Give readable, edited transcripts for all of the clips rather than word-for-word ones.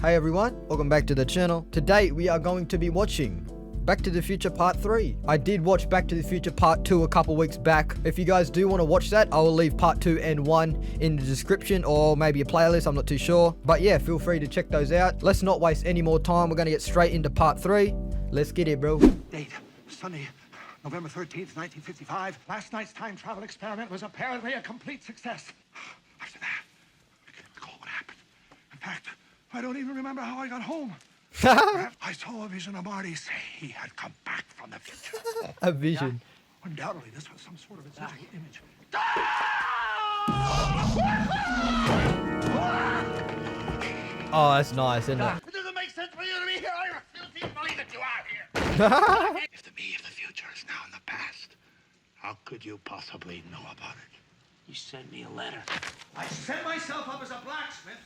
Hey everyone, welcome back to the channel. Today we are going to be watching Back to the Future Part 3. I did watch Back to the Future Part 2 a couple weeks back. If you guys do want to watch that, I will leave Part 2 and 1 in the description or maybe a playlist, I'm not too sure. But yeah, feel free to check those out. Let's not waste any more time. We're going to get straight into Part 3. Let's get it, bro. Date, Sunday, November 13th, 1955. Last night's time travel experiment was apparently a complete success. After that, I can't recall what happened. In fact, I don't even remember how I got home. I saw a vision of Marty say he had come back from the future. A vision. Yeah. Undoubtedly, this was some sort of exotic image. Oh, that's nice, isn't it? It doesn't make sense for you to be here. I refuse to believe that you are here. If the me of the future is now in the past, how could you possibly know about it? You sent me a letter. I set myself up as a blacksmith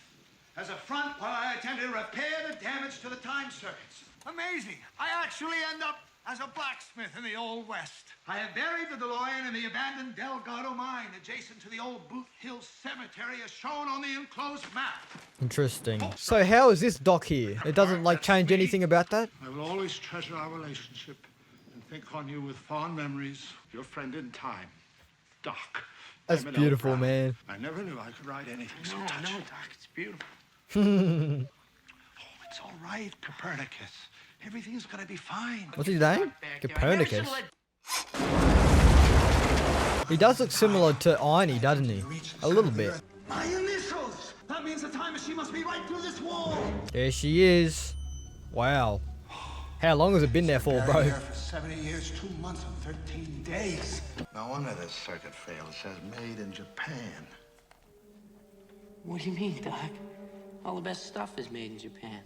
as a front while I attempted to repair the damage to the time circuits. Amazing. I actually end up as a blacksmith in the Old West. I have buried the DeLorean in the abandoned Delgado mine adjacent to the old Boot Hill Cemetery as shown on the enclosed map. Interesting. So how is this doc here? It doesn't like change anything about that? I will always treasure our relationship and think on you with fond memories. Your friend in time, Doc. That's beautiful, man. I never knew I could write anything so touching. No, Doc, it's beautiful. Oh, it's all right, Copernicus. Everything's gonna be fine. What's his name? Copernicus. He does look similar to Arnie, doesn't he? A little bit. My initials! That means the time machine must be right through this wall. There she is. Wow. How long has it been there for, bro? Here for 70 years, 2 months, and 13 days. No wonder this circuit failed. It says made in Japan. What do you mean, Doc? All the best stuff is made in Japan.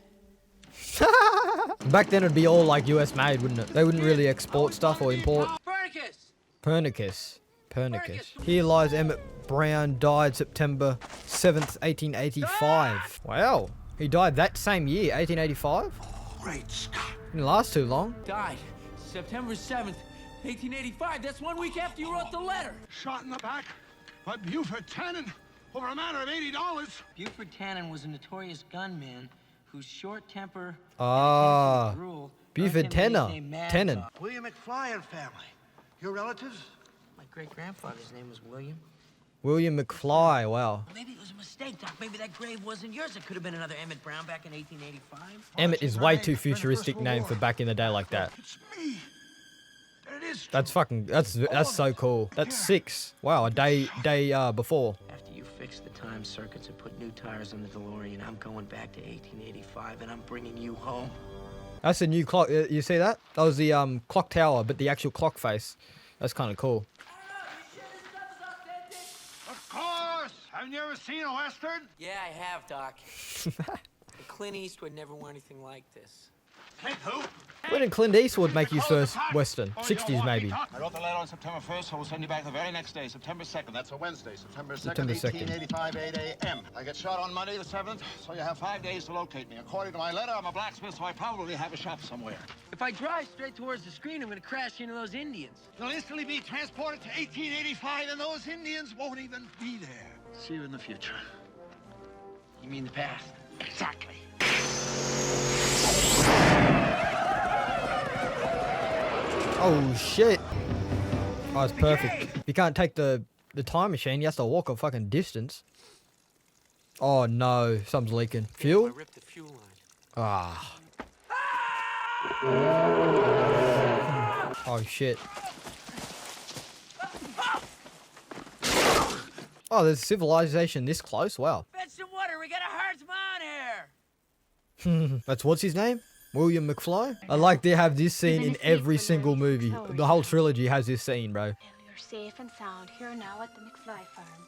Back then it'd be all like US made, wouldn't it? They wouldn't really export stuff or import. Pernicus. Here lies Emmett Brown, died September 7th, 1885. Wow. He died that same year, 1885? Great Scott. Didn't last too long. Died September 7th, 1885. That's 1 week after you wrote the letter. Shot in the back by Buford Tannen over a matter of $80. Buford Tannen was a notorious gunman whose short temper Ah, and rule Buford Tannen. William McFlys and family. Your relatives? My great-grandfather's name was William. William McFly, wow. Maybe it was a mistake, Doc. Maybe that grave wasn't yours. It could have been another Emmett Brown back in 1885. Emmett is way too futuristic name for back in the day like that. It's me. There it is. That's so cool. That's 6. Wow, a day before. After you fix the time circuits and put new tires on the DeLorean, I'm going back to 1885 and I'm bringing you home. That's a new clock. You see that? That was the clock tower, but the actual clock face. That's kind of cool. Of course. Have you ever seen a Western? Yeah, I have, Doc. Clint Eastwood never wore anything like this. Clint who? When did Clint Eastwood make his first Western? 60s maybe. I wrote the letter on September 1st, so we'll send you back the very next day, September 2nd. That's a Wednesday, September 2nd, September 2nd. 1885, 8 a.m. I get shot on Monday the 7th, so you have 5 days to locate me. According to my letter, I'm a blacksmith, so I probably have a shop somewhere. If I drive straight towards the screen, I'm going to crash into those Indians. You'll instantly be transported to 1885, and those Indians won't even be there. See you in the future. You mean the past? Exactly. Oh shit. Oh, it's perfect. You can't take the time machine. You have to walk a fucking distance. Oh no, something's leaking. Fuel? I ripped the fuel line. Ah. Oh shit. Oh, there's civilization this close? Wow. Fetch some water. We got a herdsman here. That's what's his name? William McFly? I like they have this scene in every single movie. The whole trilogy has this scene, bro. And we're safe and sound here now at the McFly farm.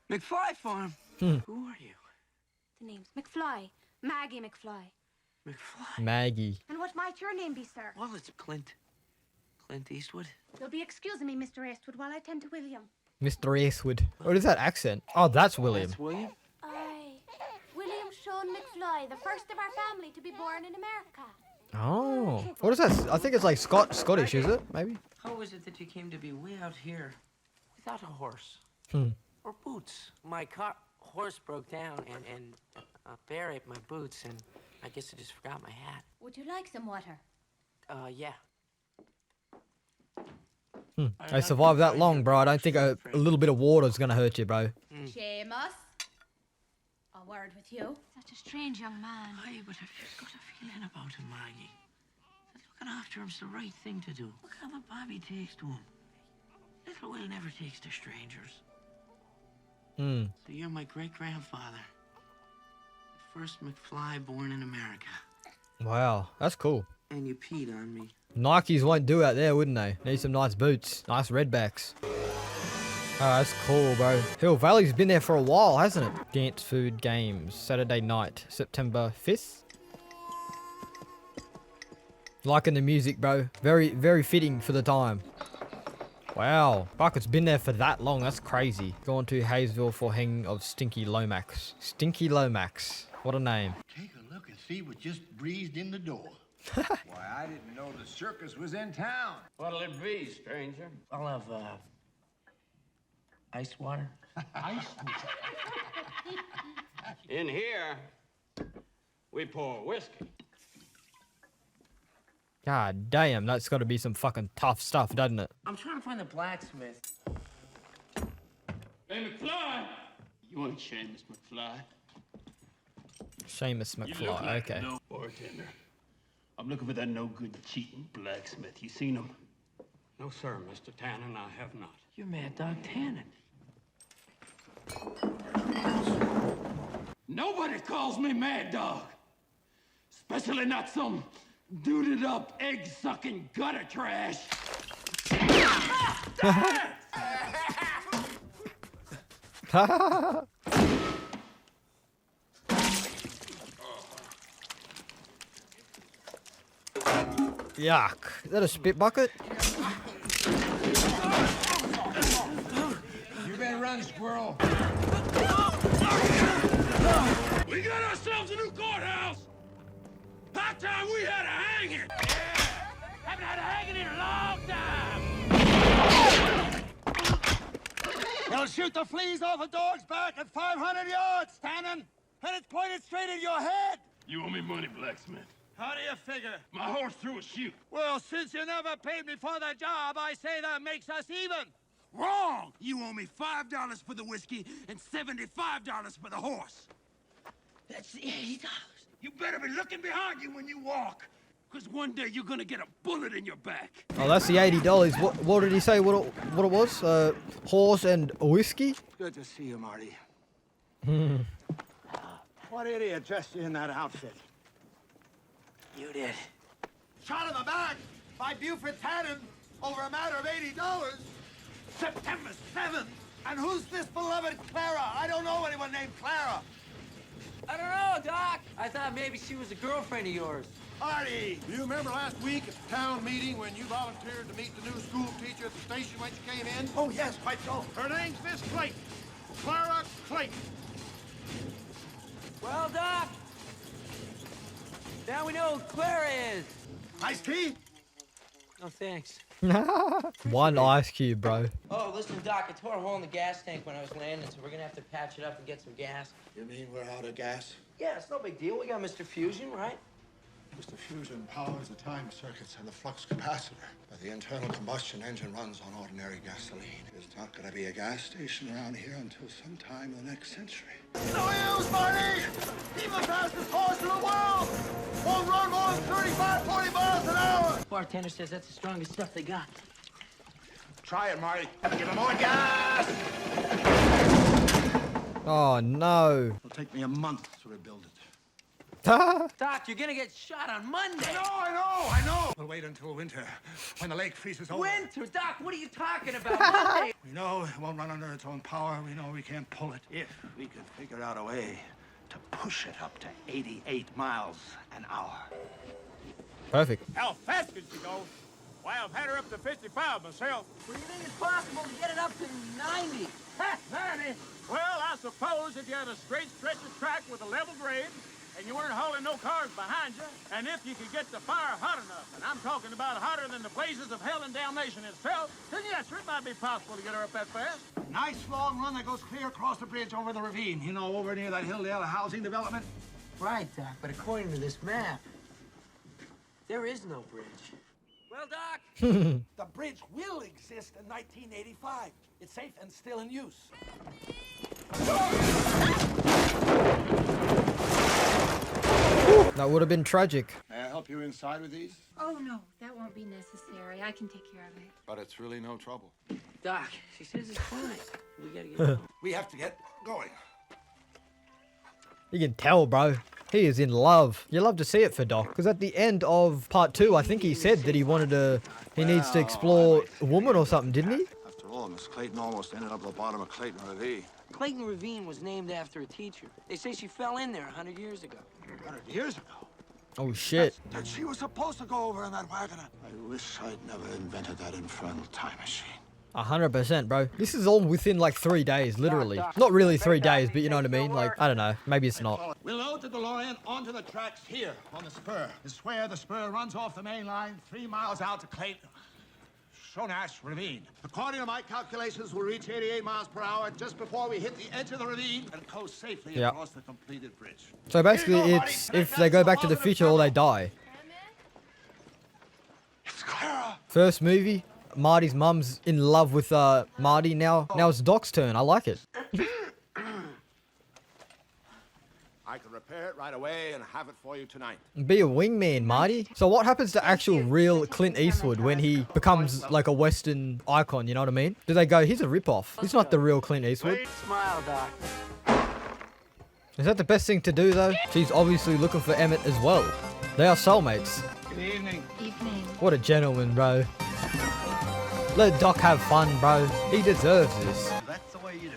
McFly farm? Who are you? The name's McFly. Maggie McFly. McFly. Maggie. And what might your name be, sir? Well, it's Clint. Clint Eastwood. You'll be excusing me, Mr. Eastwood, while I tend to William. Mr. Eastwood. What is that accent? Oh, that's William. That's William? Aye. William Sean McFly, the first of our family to be born in America. Oh. What is that? I think it's like Scottish, is it? Maybe? How is it that you came to be way out here Without a horse. Hmm. Or boots. My horse broke down and Bear ate my boots, and I guess I just forgot my hat. Would you like some water? Yeah. I survived that long, bro. I don't think a little bit of water is gonna hurt you, bro. Seamus? A word with you. Such a strange young man. Aye, but I've just got a feeling about him, Maggie. That looking after him's the right thing to do. Look how the Bobby takes to him. Little Will never takes to strangers. So you're my great-grandfather. The first McFly born in America. Wow, that's cool. And you peed on me. Nikes won't do out there, wouldn't they? Need some nice boots. Nice redbacks. Oh, that's cool, bro. Hill Valley's been there for a while, hasn't it? Dance Food Games. Saturday night, September 5th. Liking the music, bro. Very, very fitting for the time. Wow. Fuck, it's been there for that long. That's crazy. Going to Hayesville for hanging of Stinky Lomax. Stinky Lomax. What a name. Take a look and see what just breezed in the door. Why, I didn't know the circus was in town. What'll it be, stranger? I'll have, ice water. Ice? In here, we pour whiskey. God damn, that's got to be some fucking tough stuff, doesn't it? I'm trying to find the blacksmith. Hey, McFly! You ain't Seamus McFly. Seamus You look McFly, like okay. no bartender. I'm looking for that no-good cheating blacksmith. You seen him? No, sir, Mr. Tannen, I have not. You're Mad Dog Tannen. Nobody calls me Mad Dog. Especially not some duded up, egg-sucking gutter trash. Yuck. Is that a spit bucket? You better run, squirrel. We got ourselves a new courthouse. About time we had a hanging. Yeah. Haven't had a hanging in a long time. They'll shoot the fleas off a dog's back at 500 yards, Tannen, and it's pointed straight at your head. You owe me money, blacksmith. How do you figure? My horse threw a shoe. Well, since you never paid me for the job, I say that makes us even. Wrong! You owe me $5 for the whiskey and $75 for the horse. That's $80. You better be looking behind you when you walk, because one day you're gonna get a bullet in your back. Oh, that's the $80. What did he say? What it was? Horse and whiskey? Good to see you, Marty. What idiot dressed you in that outfit? You did. Shot in the back by Buford Tannen over a matter of $80. September 7th. And who's this beloved Clara? I don't know anyone named Clara. I don't know, Doc. I thought maybe she was a girlfriend of yours. Marty! Do you remember last week at the town meeting when you volunteered to meet the new school teacher at the station when she came in? Oh, yes, quite so. Her name's Miss Clayton. Clara Clayton. Well, Doc, now we know who Clara is. Iced tea? No thanks. One ice cube, bro. Oh, listen, Doc, I tore a hole in the gas tank when I was landing, so we're gonna have to patch it up and get some gas. You mean we're out of gas? Yeah, it's no big deal. We got Mr. Fusion, right? Mr. Fusion powers the time circuits and the flux capacitor, but the internal combustion engine runs on ordinary gasoline. There's not going to be a gas station around here until sometime in the next century. No use, Marty! Even the fastest horse in the world won't run more than 35, 40 miles an hour! Bartender says that's the strongest stuff they got. Try it, Marty. Give him more gas! Oh, no. It'll take me a month to rebuild it. Doc, you're gonna get shot on Monday. I know! We'll wait until winter, when the lake freezes over. Winter, Doc, what are you talking about? Monday. We know it won't run under its own power. We know we can't pull it. If we could figure out a way to push it up to 88 miles an hour. Perfect. How fast could she go? Why, I've had her up to 55 myself. What do you think it's possible to get it up to 90? Ha! 90? Well, I suppose if you had a straight stretch of track with a level grade, and you weren't hauling no cars behind you, and if you could get the fire hot enough, and I'm talking about hotter than the blazes of hell and damnation itself, then yes, it might be possible to get her up that fast. Nice long run that goes clear across the bridge over the ravine. You know, over near that Hilldale housing development. Right, Doc, but according to this map, there is no bridge. Well, Doc, The bridge will exist in 1985. It's safe and still in use. That would have been tragic. May I help you inside with these? Oh, no, that won't be necessary. I can take care of it. But it's really no trouble. Doc, she says it's fine. We gotta get going. We have to get going. You can tell, bro. He is in love. You love to see it for Doc. Because at the end of part 2, I think he said that he needs to explore a woman or something, didn't he? After all, Miss Clayton almost ended up at the bottom of Clayton Ravine. Clayton Ravine was named after a teacher. They say she fell in there 100 years ago. 100 years ago. Oh, shit. That she was supposed to go over in that wagon. I wish I'd never invented that infernal time machine. 100%, bro. This is all within like 3 days, literally. Not really 3 days, but you know what I mean? Like, I don't know. Maybe it's not. We'll load the DeLorean onto the tracks here on the spur. This is where the spur runs off the main line 3 miles out to Clayton. Shonash Ravine. According to my calculations, we'll reach 88 miles per hour just before we hit the edge of the ravine and coast safely across the completed bridge. So basically, it's if they go back to the future or they die. It's Clara. First movie, Marty's mum's in love with Marty. Now it's Doc's turn. I like it. I can repair it right away and have it for you tonight. Be a wingman, Marty. So what happens to actual real Clint Eastwood when he becomes like a Western icon, you know what I mean? Do they go, he's a ripoff. He's not the real Clint Eastwood. Smile, Doc. Is that the best thing to do though? She's obviously looking for Emmett as well. They are soulmates. Good evening. Evening. What a gentleman, bro. Let Doc have fun, bro. He deserves this. That's the way you do.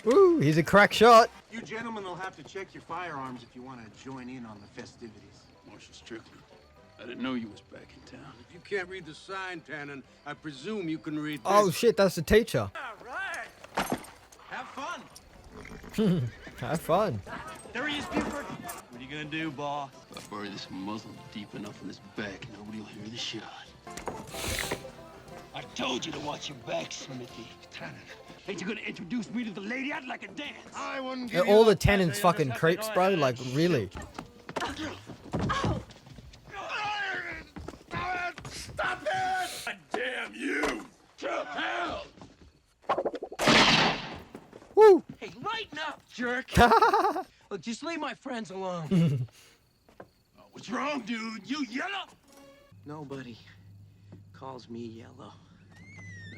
Ooh, he's a crack shot. You gentlemen will have to check your firearms if you want to join in on the festivities. Marshal Strickland, I didn't know you was back in town. If you can't read the sign, Tannen, I presume you can read this. Oh shit, that's the teacher. All right. Have fun. Have fun. There he is, Buford. What are you gonna do, boss? If I bury this muzzle deep enough in his back, nobody will hear the shot. I told you to watch your back, Smithy. Tannen. Ain't you gonna introduce me to the lady? I'd like a dance. I wouldn't give All the Tannen's fucking creeps, bro. Like, really. Stop it! God damn you! To hell! Woo! Hey, lighten up, jerk. Look, just leave my friends alone. What's wrong, dude? You yellow? Nobody calls me yellow.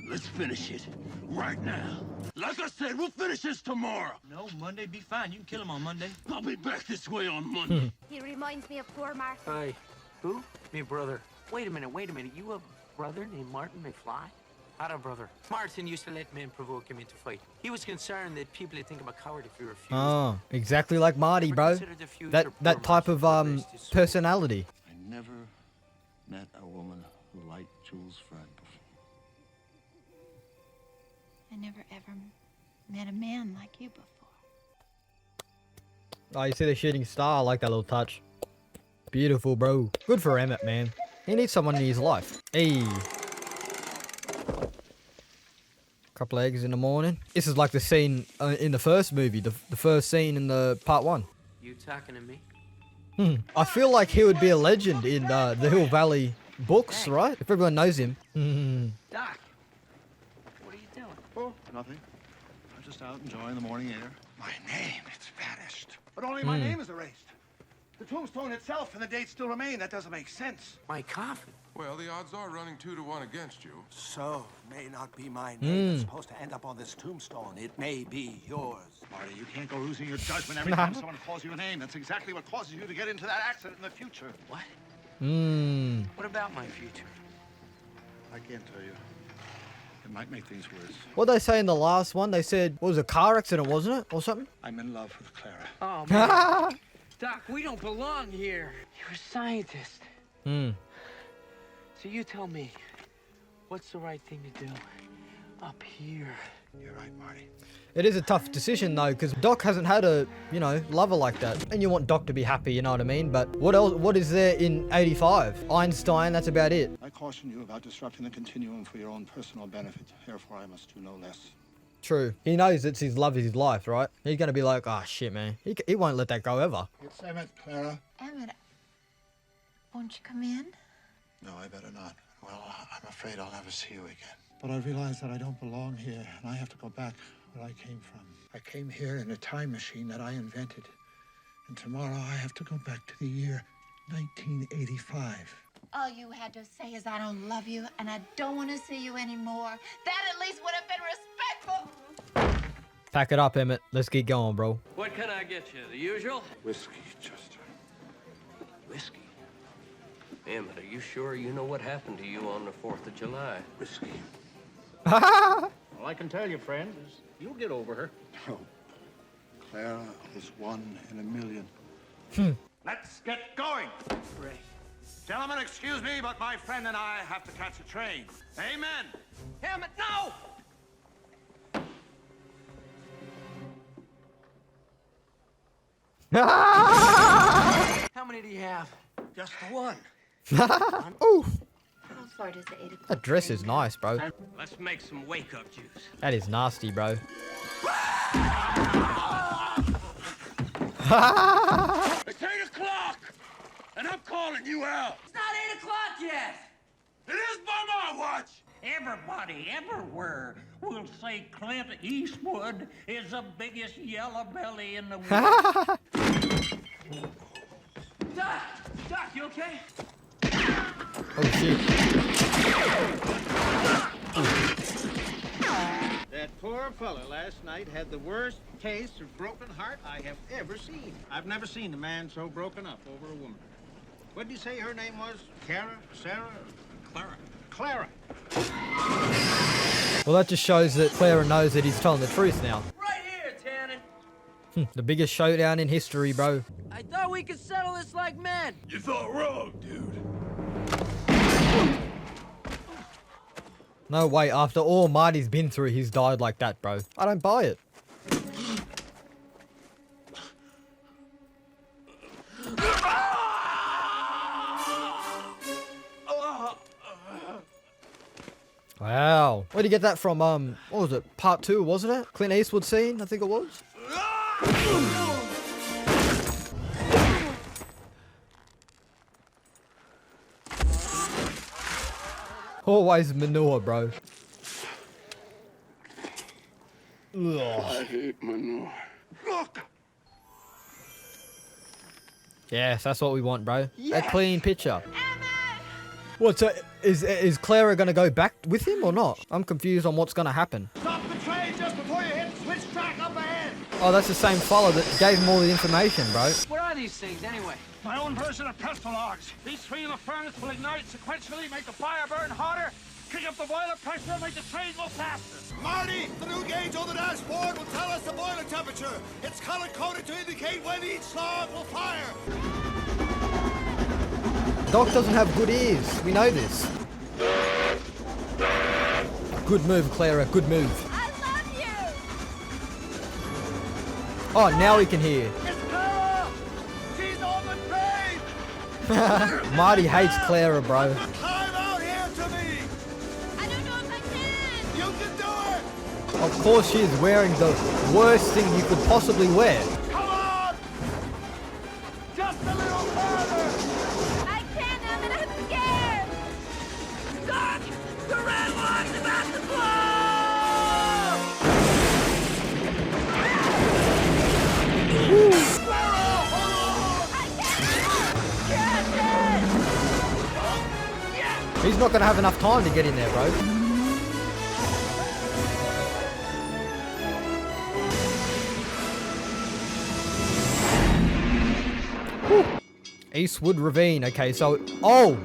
Let's finish it right now. Like I said, we'll finish this tomorrow. No, Monday be fine. You can kill him on Monday. I'll be back this way on Monday. He reminds me of poor Martin. Hi. Who? Me brother. Wait a minute. You have a brother named Martin McFly? Not a brother. Martin used to let men provoke him into fight. He was concerned that people would think him a coward if he refused. Oh, exactly like Marty, bro. That type of personality. I never met a woman who liked Jules Fred before. I never ever met a man like you before. Oh, you see the shooting star? I like that little touch. Beautiful, bro. Good for Emmett, man. He needs someone in his life. Hey. Couple of eggs in the morning. This is like the scene in the first movie. The first scene in the part 1. You talking to me? I feel like he would be a legend in the Hill Valley books, right? If everyone knows him. Doc, what are you doing? Oh, nothing. I'm just out enjoying the morning air. My name, it's vanished. But only my name is erased. The tombstone itself and the dates still remain. That doesn't make sense. My coffin. Well, the odds are running 2 to 1 against you. So, may not be my name that's supposed to end up on this tombstone. It may be yours. Marty, you can't go losing your judgment every time someone calls you a name. That's exactly what causes you to get into that accident in the future. What? Hmm. What about my future? I can't tell you. It might make things worse. What they say in the last one? They said, what was it, a car accident, wasn't it? Or something? I'm in love with Clara. Oh, man. Doc, we don't belong here. You're a scientist. So you tell me, what's the right thing to do? Up here You're right, Marty. It is a tough decision though, because Doc hasn't had a, you know, lover like that. And you want Doc to be happy, you know what I mean? But what else, what is there in 85? Einstein, that's about it. I caution you about disrupting the continuum for your own personal benefit. Therefore, I must do no less. True. He knows it's his love is his life, right? He's going to be like, oh shit, man. He won't let that go ever. It's Emmett, Clara. Emmett, won't you come in? No, I better not. Well, I'm afraid I'll never see you again. But I realize that I don't belong here, and I have to go back where I came from. I came here in a time machine that I invented. And tomorrow I have to go back to the year 1985. All you had to say is I don't love you and I don't want to see you anymore. That at least would have been respectful. Pack it up, Emmett. Let's get going, bro. What can I get you? The usual? Whiskey, Chester. Whiskey. Emmett, are you sure you know what happened to you on the 4th of July? Whiskey. All I can tell you, friend, is you'll get over her. No. Clara is 1 in a million. Let's get going. Great. Gentlemen, excuse me, but my friend and I have to catch a train. Amen. Emmett, no! How many do you have? Just the one. Ooh, How far does the 8 o'clock that dress train is go? nice, bro. Let's make some wake-up juice. That is nasty, bro. It's 8 o'clock, and I'm calling you out. It's not 8 o'clock yet! It is by my watch. Everybody everywhere will say Clint Eastwood is the biggest yellow belly in the world. Doc! Doc, you okay? Oh shit. That poor fella last night had the worst case of broken heart I have ever seen. I've never seen a man so broken up over a woman. What did you say her name was? Kara? Sarah? Clara? Clara. Well, that just shows that Clara knows that he's telling the truth now. Right here, Tannen! The biggest showdown in history, bro. I thought we could settle this like men. You thought wrong, dude. No way, after all Marty's been through, he's died like that, bro. I don't buy it. Wow. Where'd you get that from? What was it? Part 2, wasn't it? Clint Eastwood scene, I think it was. Always manure, bro. Ugh. I hate manure. Look! Yes, that's what we want, bro. Yes. A clean picture. What, so is Clara gonna go back with him or not? I'm confused on what's gonna happen. Stop the train just before you hit the switch track up ahead. Oh, that's the same fella that gave him all the information, bro. What are these things, anyway? My own version of pestle logs. These three in the furnace will ignite sequentially, make the fire burn hotter, kick up the boiler pressure, and make the train go faster. Marty, the new gauge on the dashboard will tell us the boiler temperature. It's color-coded to indicate when each log will fire. Doc doesn't have good ears. We know this. Good move, Clara. Good move. I love you! Oh, now we can hear. It's Clara! She's on the train! Marty hates Clara, bro. Climb out here to me! I don't know if I can! You can do it! Of course she is wearing the worst thing you could possibly wear. Come on! Just a little further! I can't, Emmett, I'm scared! Doc! The red line's about to blow! He's not gonna have enough time to get in there, bro. Whew. Eastwood Ravine. Okay, so... Oh!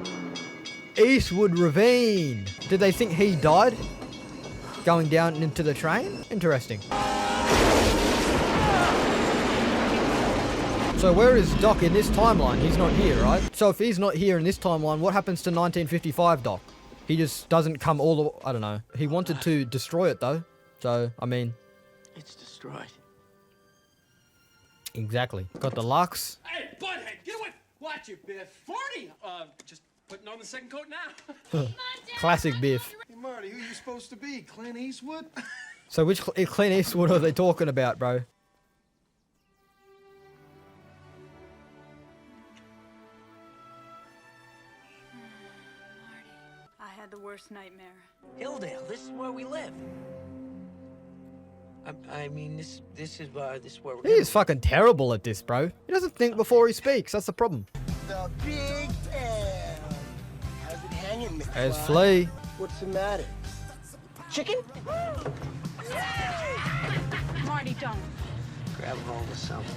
Eastwood Ravine! Did they think he died? Going down into the train? Interesting. So where is Doc in this timeline? He's not here, right? So if he's not here in this timeline, what happens to 1955 Doc? He just doesn't come all the... I don't know. He wanted to destroy it, though. So, I mean... It's destroyed. Exactly. Got the locks. Hey, butthead, get away! Watch it, Biff. 40! Just putting on the second coat now. Classic Biff. Hey, Marty, who you supposed to be? Clint Eastwood? So which Clint Eastwood are they talking about, bro? I had the worst nightmare. Hilldale, this is where we live. I mean, this is where we're... He is fucking terrible at this, bro. He doesn't think before he speaks. That's the problem. The big town. How's it hanging, McFly? There's Flea. What's the matter? Chicken? Marty, don't. Grab hold of something.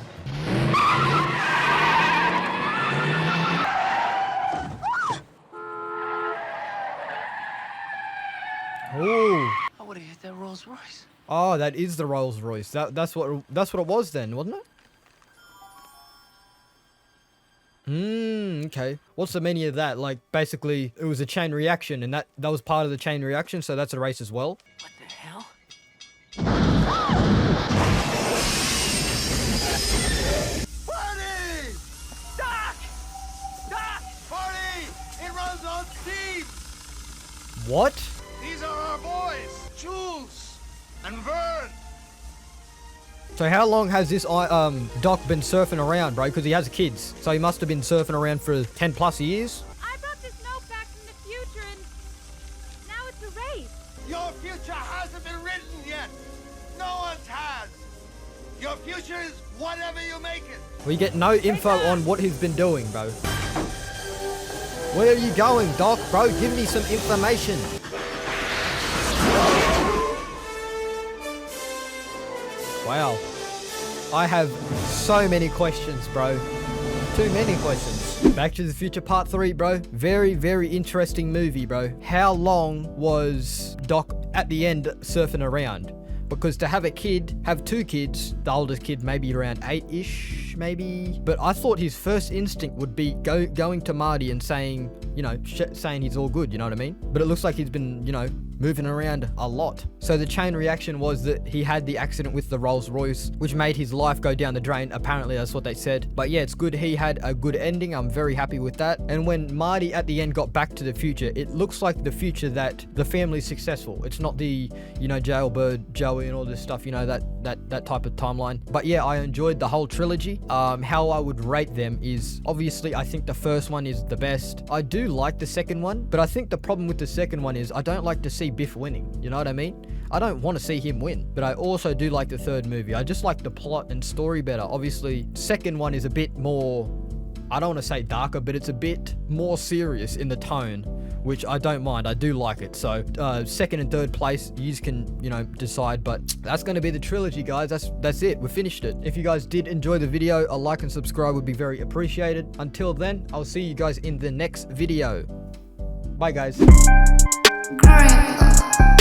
Ooh. I would have hit that Rolls Royce. Oh, that is the Rolls Royce. That's what it was then, wasn't it? Okay. What's the meaning of that? Like, basically, it was a chain reaction, and that was part of the chain reaction, so that's a race as well. What the hell? Marty! Doc! Doc! Marty! It runs on steam! What? These are our boys, Jules and Vern. So how long has this Doc been surfing around, bro? Because he has kids, so he must have been surfing around for 10 plus years. I brought this note back from the future and now it's erased. Your future hasn't been written yet. No one's has. Your future is whatever you make it. We get no info on what he's been doing, bro. Where are you going, Doc? Bro, give me some information. Wow. I have so many questions, bro. Too many questions. Back to the Future Part 3, bro. Very, very interesting movie, bro. How long was Doc at the end surfing around? Because to have a kid, have two kids, the oldest kid maybe around 8-ish, maybe. But I thought his first instinct would be going to Marty and saying, you know, saying he's all good, you know what I mean? But it looks like he's been, you know, moving around a lot. So the chain reaction was that he had the accident with the Rolls Royce, which made his life go down the drain. Apparently that's what they said. But yeah, it's good he had a good ending. I'm very happy with that. And when Marty at the end got back to the future, it looks like the future that the family's successful. It's not the, you know, jailbird Joey and all this stuff, you know, that type of timeline. But yeah, I enjoyed the whole trilogy. How I would rate them is, obviously I think the first one is the best. I do like the second one, but I think the problem with the second one is I don't like to see Biff winning, you know what I mean? I don't want to see him win, but I also do like the third movie. I just like the plot and story better. Obviously, second one is a bit more, I don't want to say darker, but it's a bit more serious in the tone, which I don't mind. I do like it. So second and third place, you can, you know, decide, but that's going to be the trilogy, guys. That's it. We finished it. If you guys did enjoy the video, a like and subscribe would be very appreciated. Until then, I'll see you guys in the next video. Bye, guys. Grandpa.